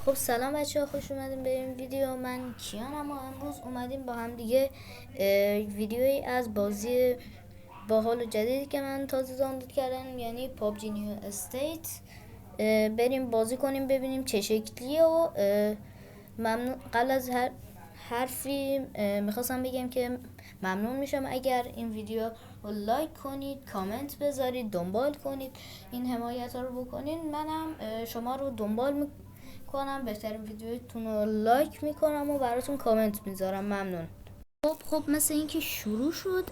خب سلام بچه ها، خوش اومدیم به این ویدیو. من کیانم و امروز اومدیم با هم دیگه ویدیویی از بازی باحال و جدیدی که من تازه دانلود کردم، یعنی پابجی نیو استیت، بریم بازی کنیم ببینیم چه شکلیه. و ممنون. قبل از هر حرفی میخواستم بگم که ممنون میشم اگر این ویدیو رو لایک کنید، کامنت بذارید، دنبال کنید، این حمایت ها رو بکنید. منم شما رو دنبال میکنم، بهترین ویدیوتون رو لایک میکنم و براتون کامنت میذارم. ممنون. خب مثل اینکه شروع شد.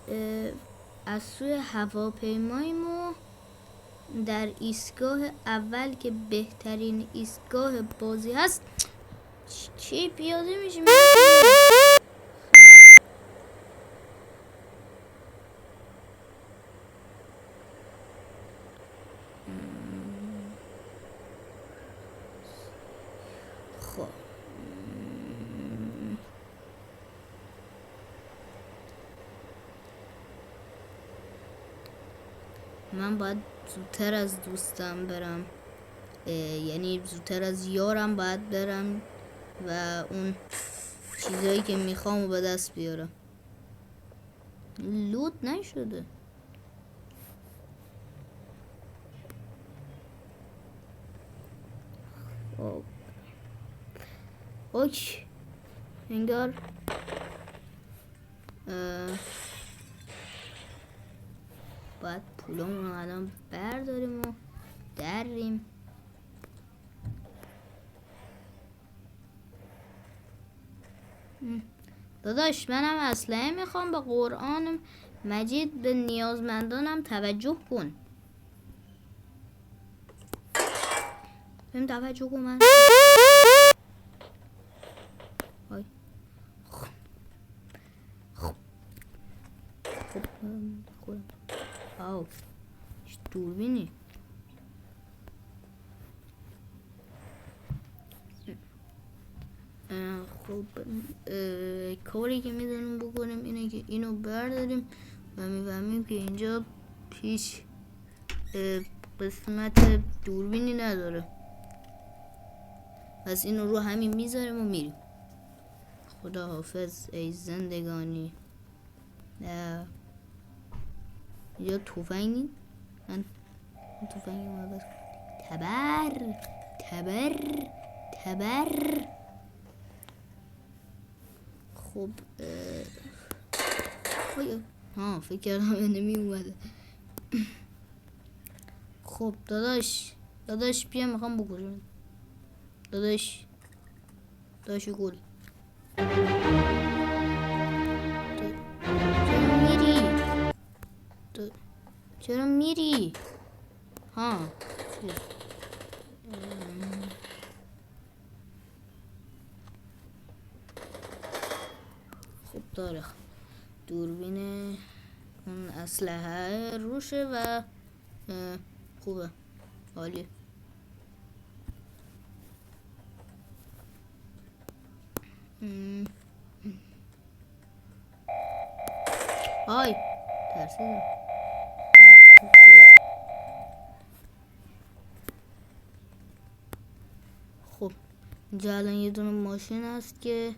از سوی هواپیمایمو در ایستگاه اول که بهترین ایستگاه بازی هست چی پیاده میشیم؟ خب من باید زودتر از دوستم برم، یعنی زودتر از یارم باید برم و اون چیزایی که میخوام به دست بیارم. لود نشده. اوکی انگار باید پولمون رو الان برداریم و دریم. داداش منم اسلحه میخوام، به قرآن مجید به نیازمندانم توجه کن. بهم توجه کن. من خب آو دوربینی. خب کاری که میدونیم بکنیم اینه که اینو برداریم و میفهمیم که اینجا هیچ قسمت دوربینی نداره، پس اینو رو همین میذاریم و میریم. خدا حافظ ای زندگانی. نه اینجا توفنگی، من توفنگی رو عوض کنم. تبر. خب فکر کردم انمی اومده. خب داداش بیا میخوام بکشم. داداش گل چرا میری؟ خب داره دوربین، اون اسلحه روشه و خوبه، عالی. آی ترسیدم. خب اینجا الان یه دونه ماشین هست که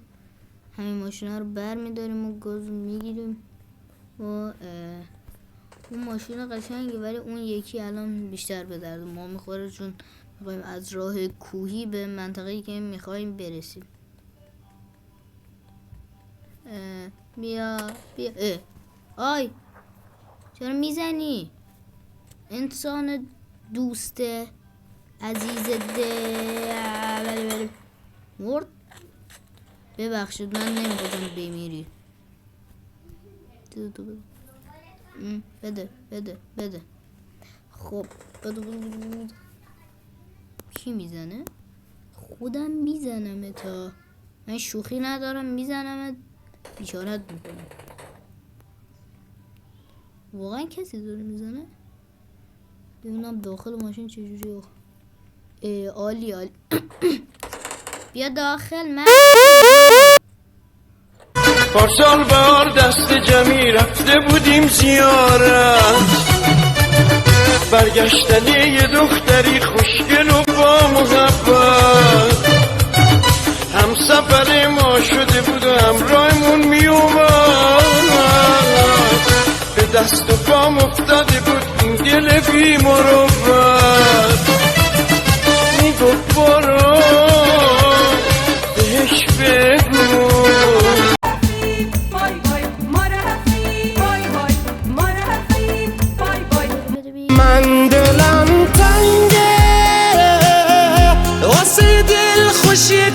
همین ماشین ها رو بر میداریم و گاز میگیریم و اون ماشین قشنگه، ولی اون یکی الان بیشتر به درد ما میخوره، چون میخوایم از راه کوهی به منطقه‌ای که میخوایم برسیم. بیا آی چرا میزنی؟ انسان دوست عزیز مرد. ببخشید من نمیخواستم بمیری. بده. خب بده. کی میزنه؟ خودم میزنم تا من شوخی ندارم، میزنم بیچارت میکنم. واقعا کسی داره میزنه؟ ببینم داخل ماشین چجوریه. عالی بیا داخل. من پارسال بار دست جمعی رفته بودیم زیارت، برگشتنی یه دختری خوشگل و با محبت، سفر ما شده بود و همراهمون می اومد به دست و پام افتاده بود این دل بی مروت میگفت برو بهش بگو من دلم تنگه واسه دل خوشی